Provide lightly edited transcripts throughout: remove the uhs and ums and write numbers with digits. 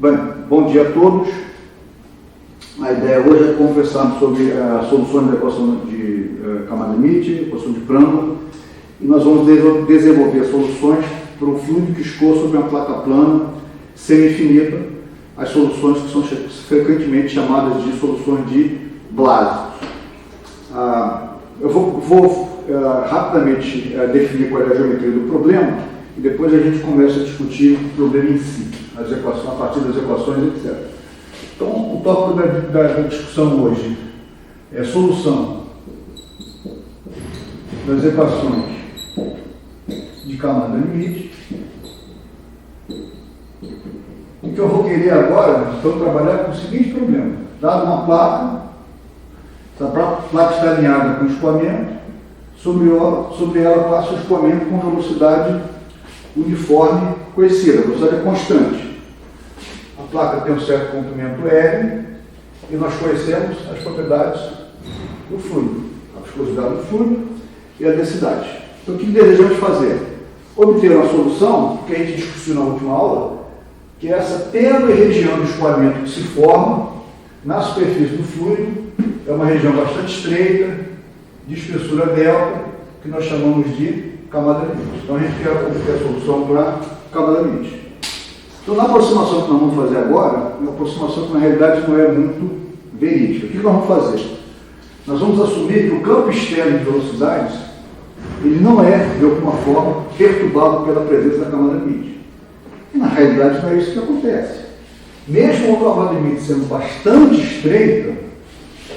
Bem, bom dia a todos. A ideia hoje é conversarmos sobre soluções de equação de camada limite, equação de Prandtl, e nós vamos desenvolver soluções para o fluido viscoso sobre uma placa plana semi-infinita, as soluções que são frequentemente chamadas de soluções de Blasio. Eu vou rapidamente definir qual é a geometria do problema e depois a gente começa a discutir o problema em si, as equações, a partir das equações, etc. Então, o tópico da discussão hoje é a solução das equações de camada limite. O que eu vou querer agora, então, trabalhar com o seguinte problema. Dada uma placa, essa placa está alinhada com o escoamento, sobre ela passa o escoamento com velocidade uniforme conhecida, a velocidade é constante. A placa tem um certo comprimento L e nós conhecemos as propriedades do fluido, a viscosidade do fluido e a densidade. Então, o que desejamos fazer? Obter uma solução que a gente discutiu na última aula, que é essa tênue região de escoamento que se forma na superfície do fluido, é uma região bastante estreita, de espessura delta, que nós chamamos de camada limite. Então, a gente quer obter a solução para camada limite. Então, na aproximação que nós vamos fazer agora, é uma aproximação que na realidade não é muito verídica. O que nós vamos fazer? Nós vamos assumir que o campo externo de velocidades ele não é, de alguma forma, perturbado pela presença da camada limite. E na realidade não é isso que acontece. Mesmo a camada limite sendo bastante estreita,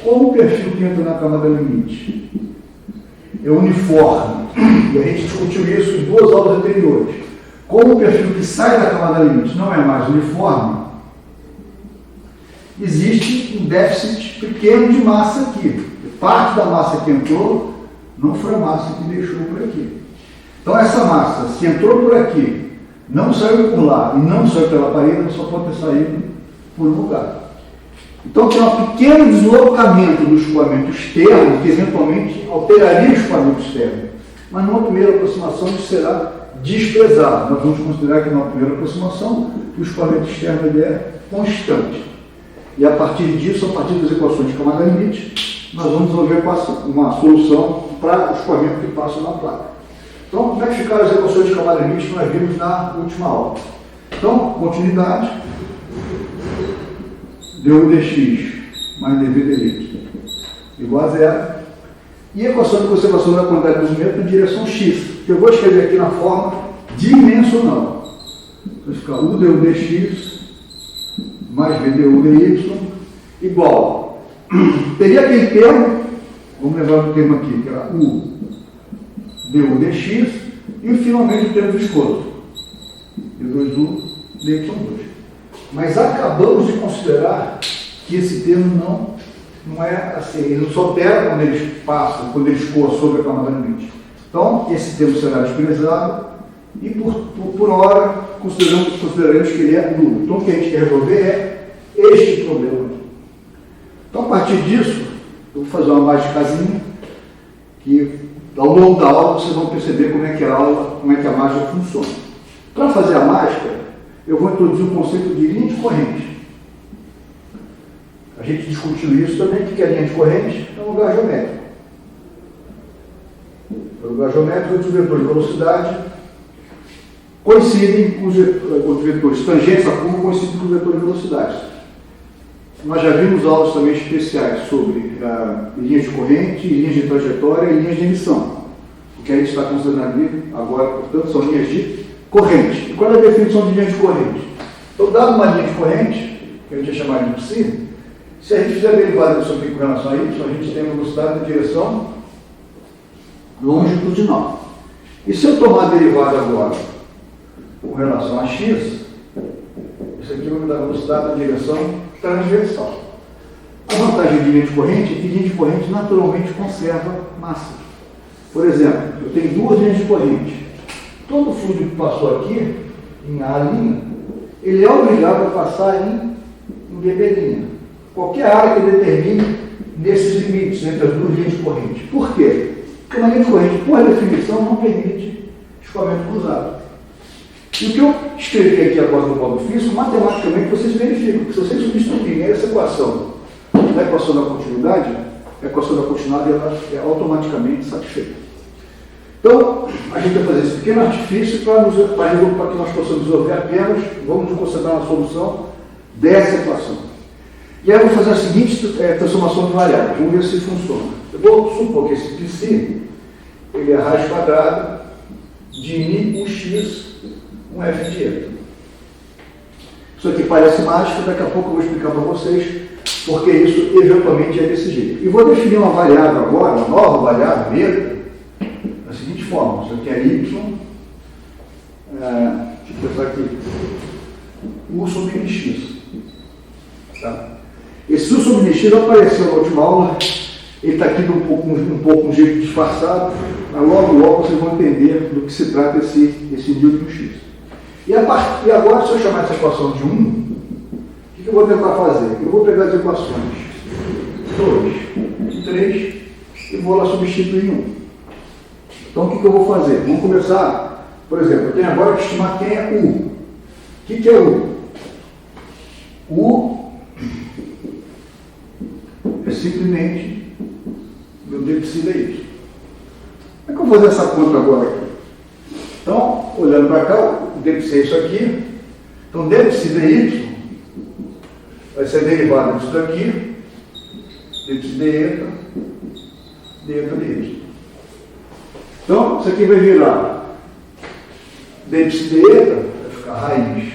como o perfil que entra na camada limite é uniforme, e a gente discutiu isso em duas aulas anteriores, como o perfil que sai da camada limite não é mais uniforme, existe um déficit pequeno de massa aqui. Parte da massa que entrou não foi a massa que deixou por aqui. Então essa massa, se entrou por aqui, não saiu por lá e não saiu pela parede, ela só pode ter saído por um lugar. Então tem um pequeno deslocamento do escoamento externo, que eventualmente alteraria o escoamento externo. Mas numa primeira aproximação isso será desprezado. Nós vamos considerar que numa primeira aproximação o escoamento externo ele é constante. E a partir disso, a partir das equações de camada limite, nós vamos desenvolver uma solução para o escoamento que passa na placa. Então, como é que ficaram as equações de camada limite que nós vimos na última aula? Então, continuidade, du dx mais dv dy igual a zero. E a equação de conservação da quantidade de movimento na direção x, que eu vou escrever aqui na forma dimensional. Vai ficar u du dx mais v du dy igual. Teria aquele termo, vamos levar o termo aqui, que era u du dx, e finalmente o termo viscoso, d2u dy2. Mas acabamos de considerar que esse termo não é assim, ele não se altera quando eles passam, quando eles escoam sobre a camada limite. Então, esse termo será desprezado e, por hora, consideramos que ele é nulo. Então, o que a gente quer resolver é este problema aqui. Então, a partir disso, eu vou fazer uma mágicazinha que, ao longo da aula, vocês vão perceber como é que a mágica funciona. Para fazer a mágica, eu vou introduzir o conceito de linha de corrente. A gente discutiu isso também, o que é linha de corrente? É um lugar geométrico. O lugar geométrico, os vetores de velocidade coincidem com os vetores tangentes a curva, coincidem com os vetores de velocidade. Nós já vimos aulas também especiais sobre linhas de corrente, linhas de trajetória e linhas de emissão. O que a gente está considerando ali agora, portanto, são linhas de corrente. E qual é a definição de linha de corrente? Então, dado uma linha de corrente, que a gente vai chamar de psi, se a gente fizer a derivada disso aqui com relação a y, a gente tem a velocidade na direção longitudinal. E se eu tomar a derivada agora com relação a x, isso aqui vai me dar a velocidade da direção transversal. A vantagem de linha de corrente é que linha de corrente naturalmente conserva massa. Por exemplo, eu tenho duas linhas de corrente. Todo fluido que passou aqui, em A', ele é obrigado a passar em B'. Qualquer área que determine nesses limites entre as duas linhas de corrente. Por quê? Porque uma linha de corrente, por definição, não permite escoamento cruzado. E o que eu escrevi aqui agora no modo físico, matematicamente vocês verificam que se vocês substituírem essa equação da equação da continuidade, a equação da continuidade ela é automaticamente satisfeita. Então, a gente vai fazer esse pequeno artifício para que nós possamos resolver apenas, vamos nos concentrar na solução dessa equação. E aí eu vou fazer a seguinte transformação de variáveis, vamos ver se funciona. Eu vou supor que esse psi, ele é raiz quadrada de mi, um x, um f de eta. Isso aqui parece mágico, daqui a pouco eu vou explicar para vocês porque isso eventualmente é desse jeito. E vou definir uma variável agora, uma nova variável, eta, da seguinte forma. Isso aqui é y, deixa eu pensar aqui, u sobre nx. Tá? Esse u sobre nx apareceu na última aula, ele está aqui um pouco um jeito disfarçado, mas logo vocês vão entender do que se trata esse Newton x. E agora, se eu chamar essa equação de 1, o que eu vou tentar fazer? Eu vou pegar as equações 2 e 3 e vou lá substituir em 1. Então, o que eu vou fazer? Vamos começar, por exemplo, eu tenho agora que estimar quem é U. O que é U? U é simplesmente meu dψ y. Como é que eu vou fazer essa conta agora? Então, olhando para cá, o dψ é isso aqui. Então, dψ dy vai ser derivada disso daqui, dψ deta, deta dy. Então, isso aqui vai virar dψ deta, vai ficar raiz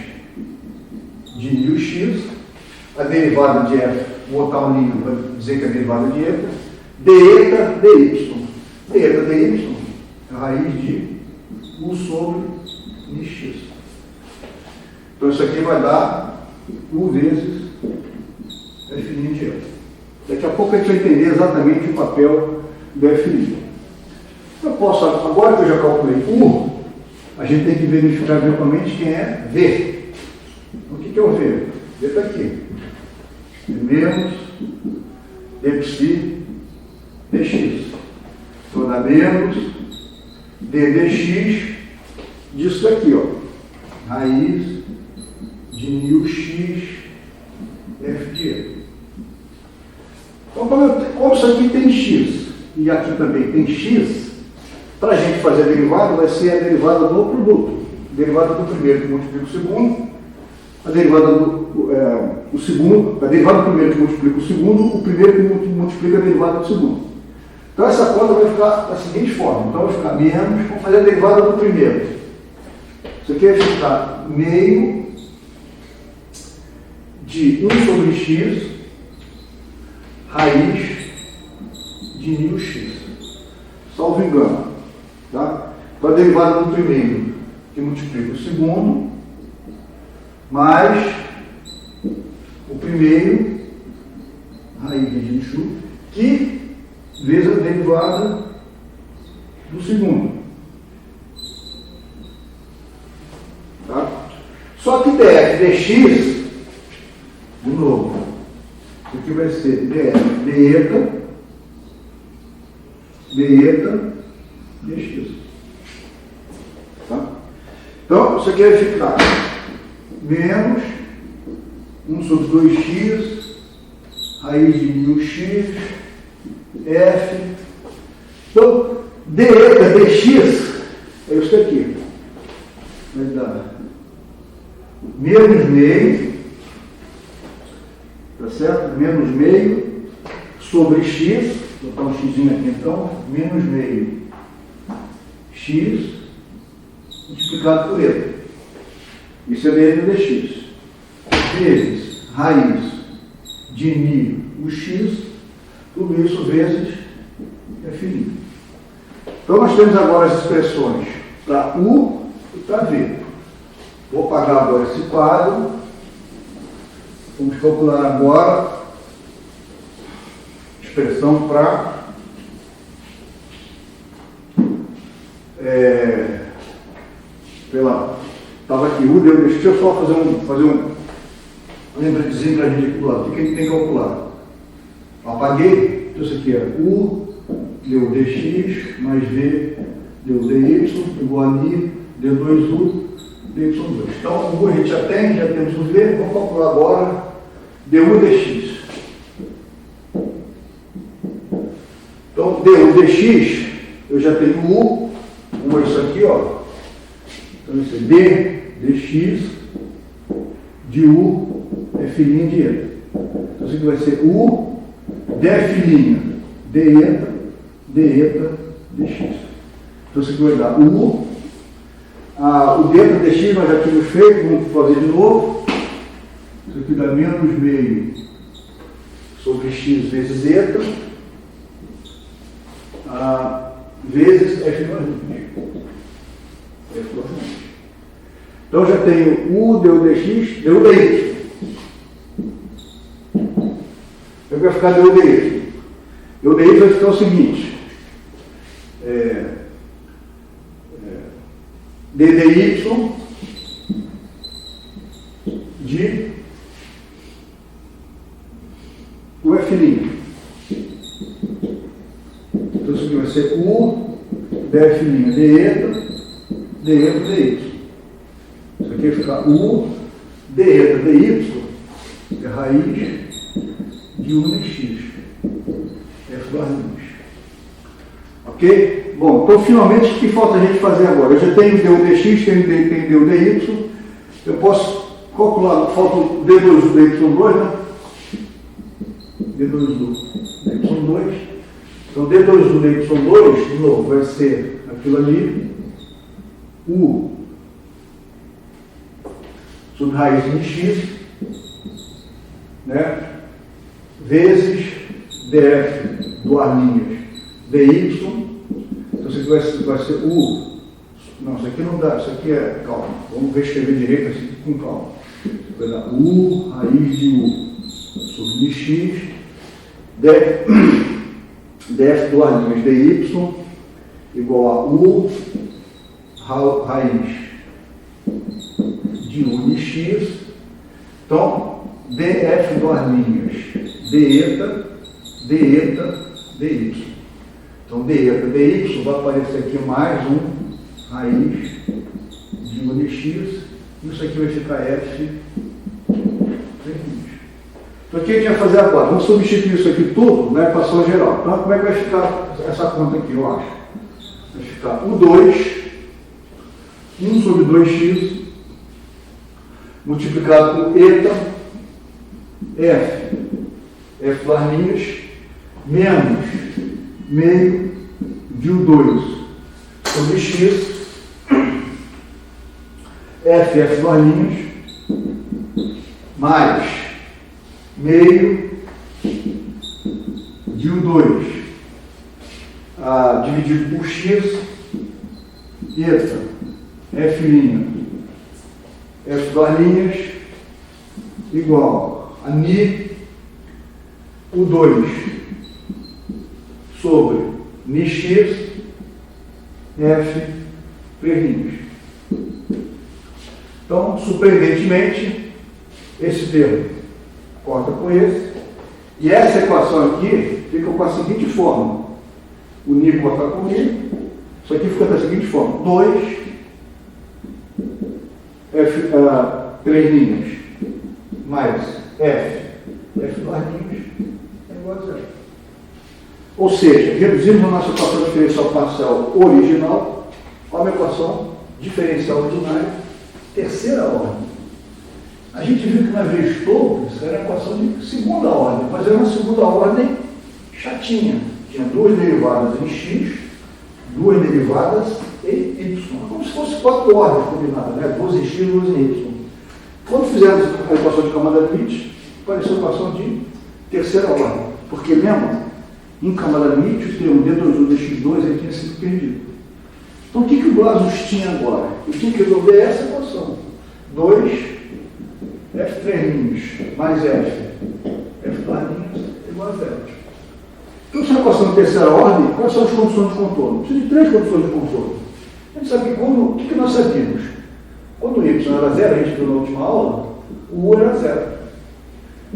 de μx, a derivada de f, vou botar um livro para dizer que é a derivada de eta, deta dy. Deta dy é a raiz de u sobre nx. Então, isso aqui vai dar u vezes f' de eta. Daqui a pouco a gente vai entender exatamente o papel do f'. Eu posso, agora que eu já calculei u, a gente tem que verificar eventualmente quem é v. O que é o v? V está aqui. Menos dψ dx. Então dá menos d dx disso daqui, ó. Raiz de μx f de eta. Então, como isso aqui tem x e aqui também tem x, para a gente fazer a derivada, vai ser a derivada do produto. A derivada do primeiro que multiplica o segundo, a derivada a derivada do primeiro que multiplica o segundo, o primeiro que multiplica a derivada do segundo. Então, essa conta vai ficar da seguinte forma. Então, vai ficar menos, vamos fazer a derivada do primeiro. Isso aqui vai ficar meio de 1 sobre x, raiz de μx. Salvo engano. Tá? Então, a derivada do primeiro que multiplica o segundo, mais o primeiro, raiz de μx, que vezes a derivada do segundo. Tá? Só que df dx, de novo, isso aqui vai ser df deta dx. Tá? Então, isso aqui vai ficar menos 1 sobre 2x, raiz de μx, f. Então, deta dx é isso aqui. Vai dar menos meio, tá certo? Menos meio sobre x, vou botar um x aqui então, menos meio x multiplicado por eta. Isso é deta dx. Vezes raiz de mi o x, tudo isso vezes f'. Então nós temos agora as expressões para u e para v. Vou apagar agora esse quadro. Vamos calcular agora expressão para estava aqui, deixa eu só fazer um lembretezinho para a gente calcular. O que a gente tem que calcular? Apaguei, então isso aqui é U deu dx mais V deu dy igual a I deu 2U dy2. Então, o U a gente já temos o V, vamos calcular agora du dx. Então, du dx, eu já tenho U, é isso aqui, ó. Então, isso é d dx de U f' de eta. Então, isso aqui vai ser U df' de eta dx. Então, isso aqui vai dar U. O deta dx nós já tínhamos feito, vamos fazer de novo. Isso aqui dá menos meio sobre x vezes eta, vezes f mais 2. Então, eu já tenho U du dx, du dy. Eu vou ficar du dy. Du dy vai ficar o seguinte. ddy de o f'. Então isso aqui vai ser U df' de eta dy. Isso aqui vai ficar U de eta dy, é raiz de 1 x. F barra 2. Ok? Bom, então finalmente o que falta a gente fazer agora? Eu já tenho du dx, tenho du dy. Eu posso calcular, falta o d2 do dy2, né? d2 do dy2. Então d2 do dy2, de novo, vai ser aquilo ali, U sobre raiz de x, né? Vezes df do arlinhas dy. Então isso aqui vai ser U. Não, isso aqui não dá, isso aqui é, calma, vamos ver escrever direito assim com calma. Vai dar U raiz de U sobre x df do arlinhas dy igual a U raiz de 1 de x. Então, df do arlinhas de eta dy. Então, d eta dy vai aparecer aqui mais um raiz de 1 de x. Isso aqui vai ficar f. Então, o que a gente vai fazer agora? Vamos substituir isso aqui tudo na equação geral. Então, como é que vai ficar essa conta aqui, eu acho? Vai ficar U2, 1 sobre 2x, multiplicado por eta, f barrinhas, menos meio de U2 sobre x, f barrinhas, mais meio de U2 dividido por x, eta, f barrinhas, igual a ni U2 sobre ni x, f perninhas. Então, surpreendentemente, esse termo corta com esse, e essa equação aqui fica com a seguinte forma: o ni corta com ni, isso aqui fica da seguinte forma: 2 f perninhas mais f barrinhas é igual a 0. Ou seja, reduzimos a nossa equação diferencial parcial original a uma equação diferencial ordinária terceira ordem. A gente viu que na Weierstrass era uma equação de segunda ordem, mas era uma segunda ordem chatinha. Tinha duas derivadas em x, duas derivadas em y. Como se fosse quatro ordens combinadas, né? Duas em x, duas em y. Quando fizemos a equação de Camada-Limite, apareceu a equação de terceira ordem. Porque lembra? Em Camada-Limite, o termo d2u dx2 ele tinha sido perdido. Então, o que o Blasius tinha agora? Ele tinha que resolver essa equação. 2 F3' mais F é igual a 0. Então, se a equação de terceira ordem, quais são as condições de contorno? Precisa de 3 condições de contorno. A gente sabe que o que nós sabíamos? Quando o y era 0, a gente viu na última aula, o U era 0.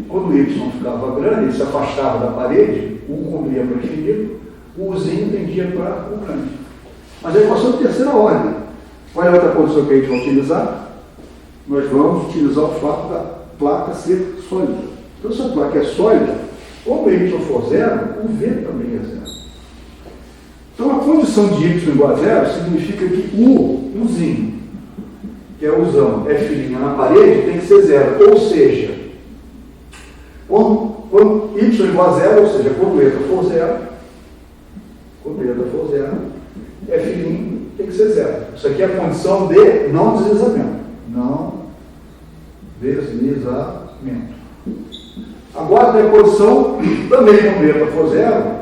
Quando o y ficava grande, ele se afastava da parede, o U quando ia para o infinito, o Uzinho tendia para o grande. Mas a equação de terceira ordem. Qual é a outra condição que a gente vai utilizar? Nós vamos utilizar o fato da placa ser sólida. Então, se a placa é sólida, quando o y for 0, o V também é 0. Então, a condição de y igual a 0 significa que o Uzinho, que é o Uzão, F' na parede, tem que ser 0. Ou seja, quando y igual a 0, ou seja, quando o eta for 0, F' tem que ser 0. Isso aqui é a condição de não deslizamento. Não deslizamento. Agora, tem a condição, também quando o eta for 0,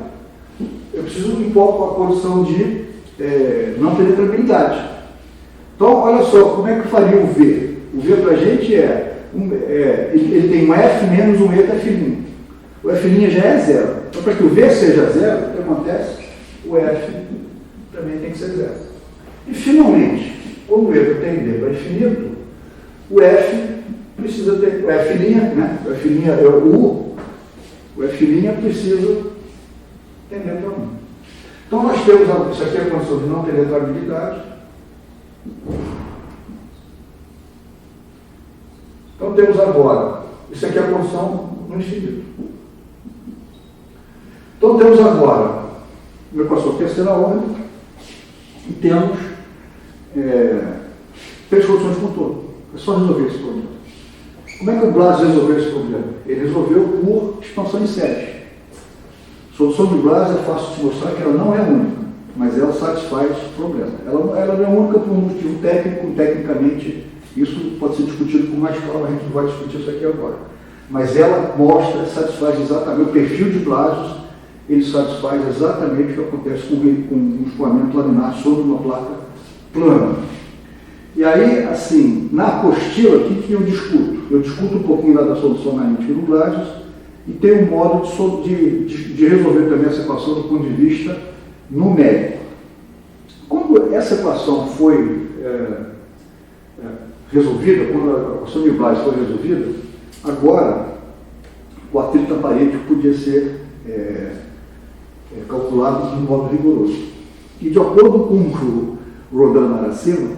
eu preciso um pouco a condição de não penetrabilidade. Então, olha só, como é que faria o V? O V para a gente ele tem um F menos um eta F'. O F' já é 0. Então, para que o V seja 0, o que acontece? O F também tem que ser 0. E, finalmente, quando o eta tender para infinito, o F precisa ter, o F', né? O F' é o U, o F' precisa tender para 1. Então, nós temos, isso aqui é a condição de não penetrabilidade. Então, temos agora, isso aqui é a condição no infinito. Então, temos agora uma equação de terceira ordem e temos 3 condições de contorno. É só resolver esse problema. Como é que o Blas resolveu esse problema? Ele resolveu por expansão em série. A solução de Blas é fácil de mostrar que ela não é única, mas ela satisfaz o problema. Ela não é única por um motivo técnico, tecnicamente, isso pode ser discutido com mais calma, a gente não vai discutir isso aqui agora. Mas ela mostra, satisfaz exatamente, o perfil de Blas, ele satisfaz exatamente o que acontece com um escoamento laminar sobre uma placa plana. E aí, assim, na apostila, o que eu discuto? Eu discuto um pouquinho lá da solução analítica do Blas e tem um modo de resolver também essa equação do ponto de vista numérico. Quando essa equação foi resolvida, quando a equação de Blas foi resolvida, agora o atrito da parede podia ser calculado de um modo rigoroso. E de acordo com o Rodin lá acima,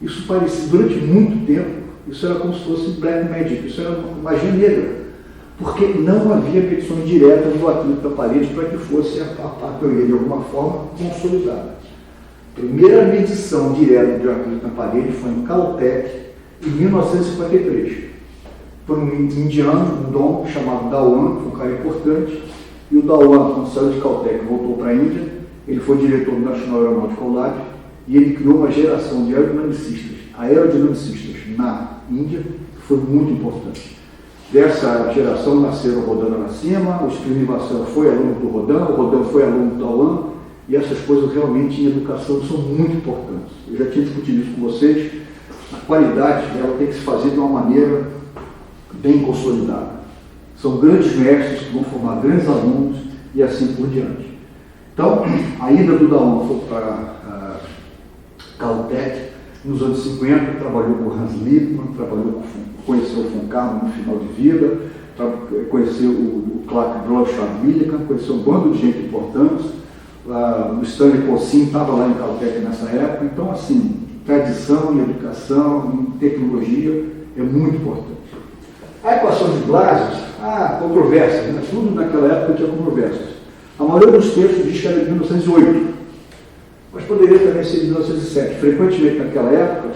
isso parecia, durante muito tempo, isso era como se fosse black magic, isso era magia negra, porque não havia medições diretas do atrito da parede para que fosse a teoria de alguma forma consolidada. A primeira medição direta de atrito na parede foi em Caltech, em 1953. Foi um indiano, um dom chamado Dhawan, que foi um cara importante, e o Dhawan, quando saiu de Caltech, voltou para a Índia, ele foi diretor do National Aeronautical Lab, e ele criou uma geração de aerodinamicistas na Índia, que foi muito importante. Dessa geração nasceram o Rodin lá acima, o Srinivasan foi aluno do Rodin, o Rodin foi aluno do Dhawan, e essas coisas realmente em educação são muito importantes. Eu já tinha discutido isso com vocês, a qualidade ela tem que se fazer de uma maneira bem consolidada. São grandes mestres que vão formar grandes alunos e assim por diante. Então, a ida do Dhawan foi para Caltech, nos anos 50, trabalhou com Hans Lippmann, conheceu o von Karman no final de vida, conheceu o Clark Millikan, conheceu um bando de gente importante, o Stanley Cosin estava lá em Caltech nessa época. Então, assim, tradição em educação, em tecnologia, é muito importante. A equação de Blas, controvérsias, né? Tudo naquela época tinha controvérsias. A maioria dos textos diz que era de 1908, mas poderia também ser de 1907. Frequentemente naquela época,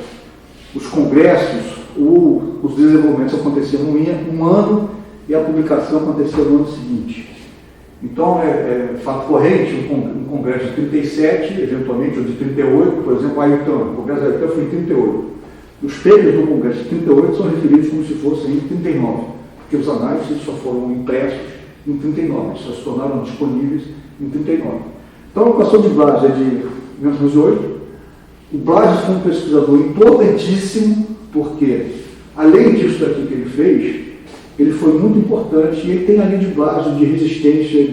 os congressos, os desenvolvimentos aconteciam um ano e a publicação acontecia no ano seguinte. Então, é fato corrente, um congresso de 37, eventualmente, ou de 38, por exemplo, o congresso da IUTAM foi em 38. Os papers do congresso de 38 são referidos como se fossem em 39, porque os análises só foram impressos em 39, só se tornaram disponíveis em 39. Então, a equação de Blas é de 1908. O Blas foi um pesquisador importantíssimo porque, além disso daqui que ele fez, ele foi muito importante e ele tem a lei de base de resistência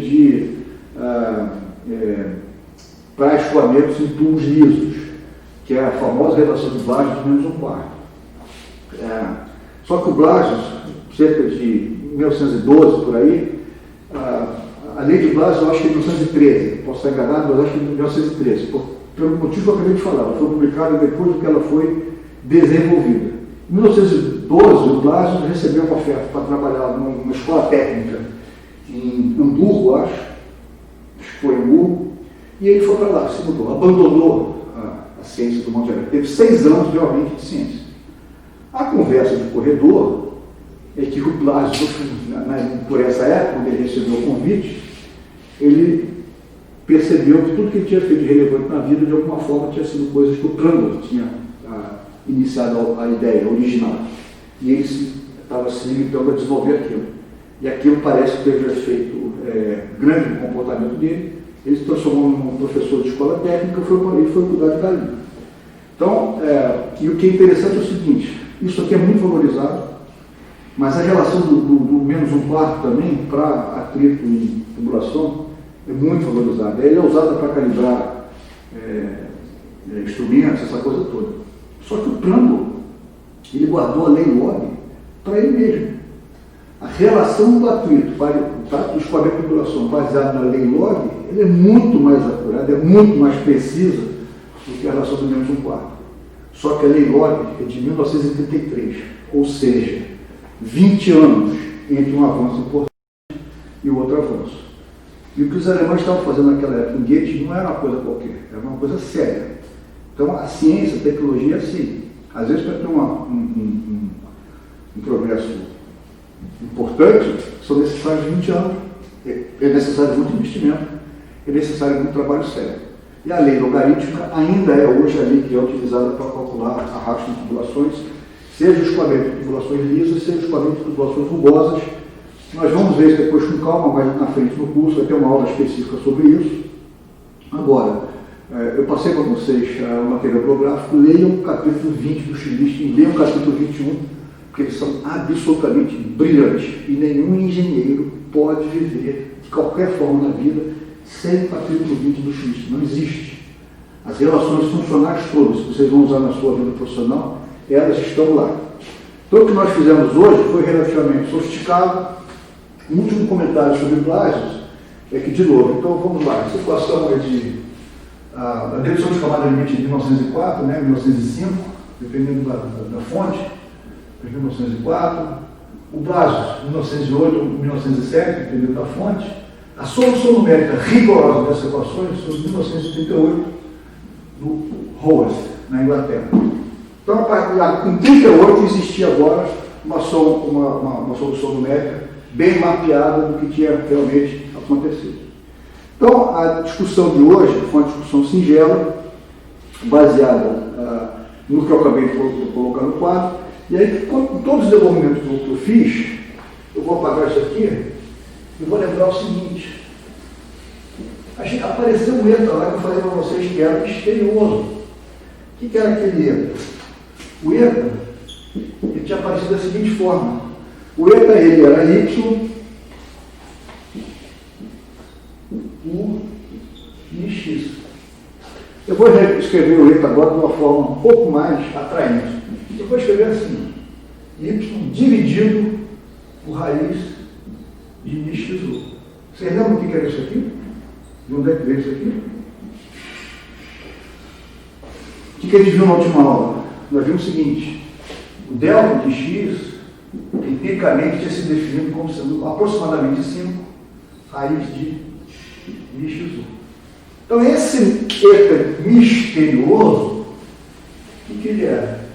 para escoamentos em tubos lisos, que é a famosa relação de Blasius de -1/4. Só que o Blasius, cerca de 1912, por aí, a lei de Blasius eu acho que é 1913, posso estar enganado, mas acho que é 1913, pelo motivo que eu acabei de falar, ela foi publicada depois do que ela foi desenvolvida. Em 1912, o Blasius recebeu uma oferta para trabalhar numa escola técnica em Hamburgo, acho que foi em Hamburgo, e ele foi para lá, se mudou, abandonou a ciência do modo geral. Teve 6 anos realmente de ciência. A conversa de corredor é que o Blasius, por essa época, quando ele recebeu o convite, ele percebeu que tudo que ele tinha feito de relevante na vida, de alguma forma, tinha sido coisas que o Prandtl tinha iniciado a ideia original. E ele estava se limitando a desenvolver aquilo. E aquilo parece que teve um efeito grande no comportamento dele. Ele se transformou num professor de escola técnica e foi cuidar de galinha. Então, e o que é interessante é o seguinte, isso aqui é muito valorizado, mas a relação do -1/4 também para atrito em tubulação é muito valorizada. Ele é usada para calibrar instrumentos, essa coisa toda. Só que o Prandtl, ele guardou a lei log para ele mesmo. A relação do atrito para o escoamento de tubulação baseado na lei log, ele é muito mais acurada, é muito mais precisa do que a relação do -1/4. Só que a lei log é de 1933, ou seja, 20 anos entre um avanço importante e o outro avanço. E o que os alemães estavam fazendo naquela época em Goethe não era uma coisa qualquer, era uma coisa séria. Então a ciência, a tecnologia é assim. Às vezes, para ter um progresso importante, são necessários 20 anos, é necessário muito investimento, é necessário muito trabalho sério. E a lei logarítmica ainda é hoje a lei que é utilizada para calcular arrasto de tubulações, seja o escoamento de tubulações lisas, seja o escoamento de tubulações rugosas. Nós vamos ver isso depois com calma, mais na frente no curso, vai ter uma aula específica sobre isso. Agora, eu passei para vocês o material bibliográfico, leiam o capítulo 20 do Schlichting, leiam o capítulo 21, porque eles são absolutamente brilhantes, e nenhum engenheiro pode viver de qualquer forma na vida sem o capítulo 20 do Schlichting, não existe. As relações funcionais todas que vocês vão usar na sua vida profissional, elas estão lá. Então, o que nós fizemos hoje foi relativamente sofisticado. O último comentário sobre Blasius é que, de novo, então vamos lá, a situação é de a redução de camada limite de 1904, 1905, dependendo da fonte, de 1904, o Blasius, 1908 ou 1907, dependendo da fonte. A solução numérica rigorosa dessas equações foi em 1938, do Howarth, na Inglaterra. Então, em 1938 existia agora uma solução numérica bem mapeada do que tinha realmente acontecido. Então, a discussão de hoje foi uma discussão singela, baseada no que eu acabei de colocar no quadro, e aí, com todos os desenvolvimentos que eu fiz, eu vou apagar isso aqui e vou lembrar o seguinte. Apareceu um ETA lá que eu falei para vocês que era misterioso. O que era aquele ETA? O ETA, ele tinha aparecido da seguinte forma. O ETA, ele era Y, U e X. Eu vou escrever o ETA agora de uma forma um pouco mais atraente. Eu vou escrever assim, Y dividido por raiz de XU. Vocês lembram o que era isso aqui? De onde é que veio isso aqui? O que a gente viu na última aula? Nós vimos o seguinte, o delta de X, empiricamente, tinha sido definido como sendo aproximadamente 5 raiz de XU. Então, esse ETA misterioso, o que ele era?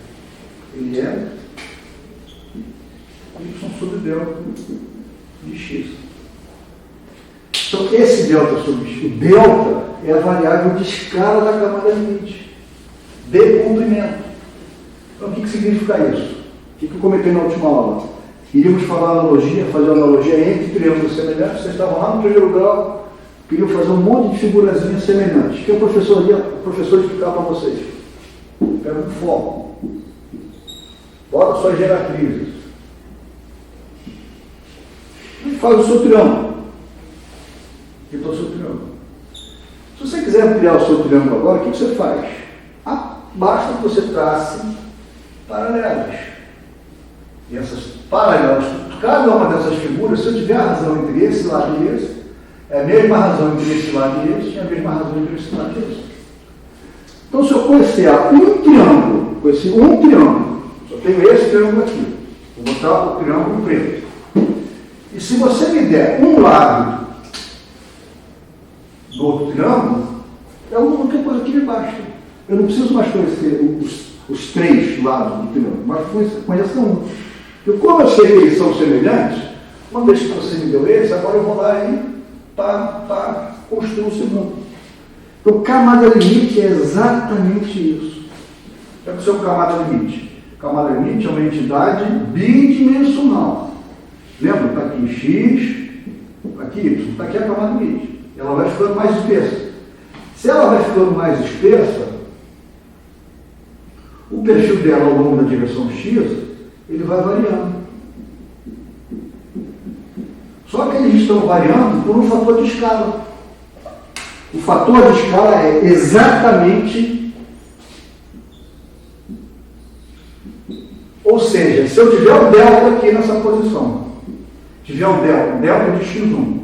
Ele é Y sobre delta de X. Então, esse delta sobre X, o delta é a variável de escala da camada limite, de comprimento. Então, o que significa isso? O que eu comentei na última aula? Iríamos fazer analogia entre triângulos semelhantes. Vocês estavam lá no primeiro grau, queriam fazer um monte de figurazinhas semelhantes. O que o professor explicar para vocês? Pega um foco. Bota suas geratrizes. E faz o seu triângulo. Então, o seu triângulo. Se você quiser ampliar o seu triângulo agora, o que você faz? Basta que você trace paralelas. E essas paralelas, cada uma dessas figuras, se eu tiver a razão entre esse lado e esse, é a mesma razão entre esse lado e esse, é a mesma razão entre esse lado e esse. Então, se eu conhecer um triângulo, só tenho esse triângulo aqui, vou botar o triângulo preto. E se você me der um lado do outro triângulo, é a única coisa que me basta. Eu não preciso mais conhecer os três lados do triângulo, mas conheço um. E como eu sei que eles são semelhantes, uma vez que você me deu esse, agora eu vou lá e construir o segundo. Então, camada limite é exatamente isso. O que é o seu camada limite? Camada limite é uma entidade bidimensional. Lembra? Está aqui X, está aqui Y, está aqui a camada limite. Ela vai ficando mais espessa. Se ela vai ficando mais espessa, o perfil dela ao longo da direção X, ele vai variando. Só que eles estão variando por um fator de escala. O fator de escala é exatamente... Ou seja, se eu tiver o delta aqui nessa posição, tiver o delta de x1,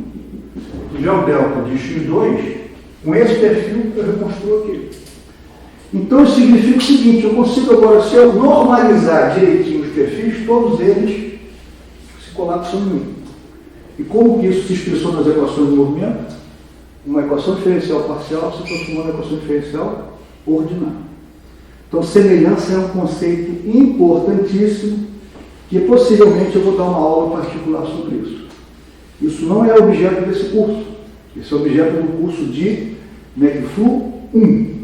tiver o delta de x2, com esse perfil eu reconstruo aqui. Então isso significa o seguinte, eu consigo agora, se eu normalizar direitinho os perfis, todos eles se colapsam em um. E como que isso se expressou nas equações de movimento? Uma equação diferencial parcial se transformou numa equação diferencial ordinária. Então, semelhança é um conceito importantíssimo que possivelmente eu vou dar uma aula particular sobre isso. Isso não é objeto desse curso. Esse é objeto do curso de MECFLU 1.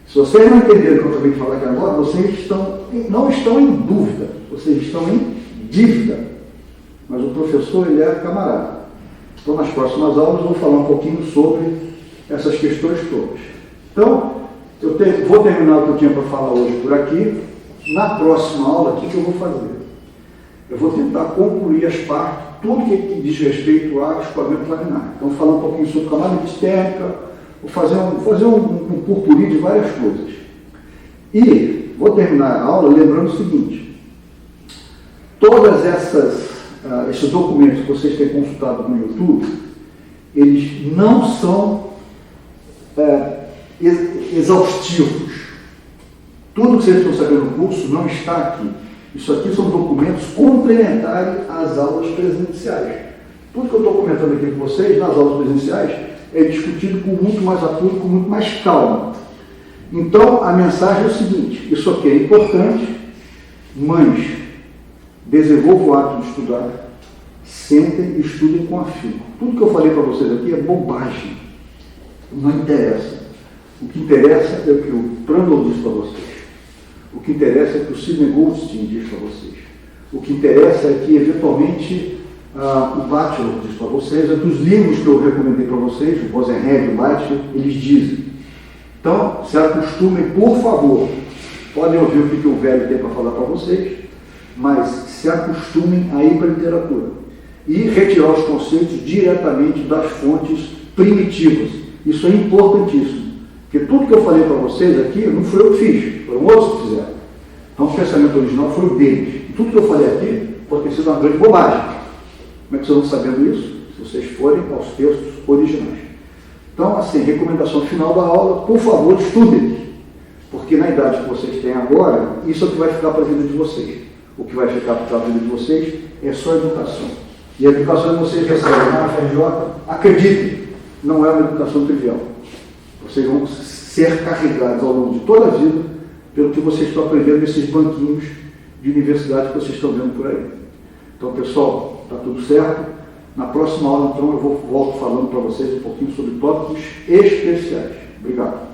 Se vocês não entenderam o que eu acabei de falar aqui agora, vocês não estão em dúvida, vocês estão em dívida. Mas o professor, ele é camarada. Então, nas próximas aulas, eu vou falar um pouquinho sobre essas questões todas. Então, vou terminar o que eu tinha para falar hoje por aqui. Na próxima aula, o que eu vou fazer? Eu vou tentar concluir as partes, tudo que diz respeito a escoamento laminar. Então, vou falar um pouquinho sobre camada epistêmica, vou fazer um purpuri de várias coisas. E vou terminar a aula lembrando o seguinte: todas esses documentos que vocês têm consultado no YouTube, eles não são exaustivos. Tudo que vocês estão sabendo no curso não está aqui. Isso aqui são documentos complementares às aulas presenciais. Tudo que eu estou comentando aqui com vocês, nas aulas presenciais, é discutido com muito mais apuro, com muito mais calma. Então, a mensagem é o seguinte: isso aqui é importante, mães, desenvolvam o hábito de estudar, sentem e estudem com afinco. Tudo que eu falei para vocês aqui é bobagem, não interessa. O que interessa é o que o Prandtl diz para vocês. O que interessa é o que o Sidney Goldstein diz para vocês. O que interessa é que, eventualmente, o Batchelor diz para vocês, é que os livros que eu recomendei para vocês, o Rosenheim e o Batchelor, eles dizem. Então, se acostumem, por favor, podem ouvir o que o velho tem para falar para vocês, mas se acostumem a ir para a literatura e retirar os conceitos diretamente das fontes primitivas. Isso é importantíssimo. Porque tudo que eu falei para vocês aqui, não foi eu que fiz, foram outros que fizeram. Então, o pensamento original foi o deles. E tudo que eu falei aqui pode ter sido uma grande bobagem. Como é que vocês vão sabendo isso? Se vocês forem aos textos originais. Então, assim, recomendação final da aula, por favor, estudem. Porque na idade que vocês têm agora, isso é o que vai ficar para a vida de vocês. O que vai ficar para a vida de vocês é só a educação. E a educação que vocês recebem na FRJ, acreditem, não é uma educação trivial. Vocês vão ser carregados ao longo de toda a vida pelo que vocês estão aprendendo nesses banquinhos de universidade que vocês estão vendo por aí. Então, pessoal, está tudo certo. Na próxima aula, então, eu volto falando para vocês um pouquinho sobre tópicos especiais. Obrigado.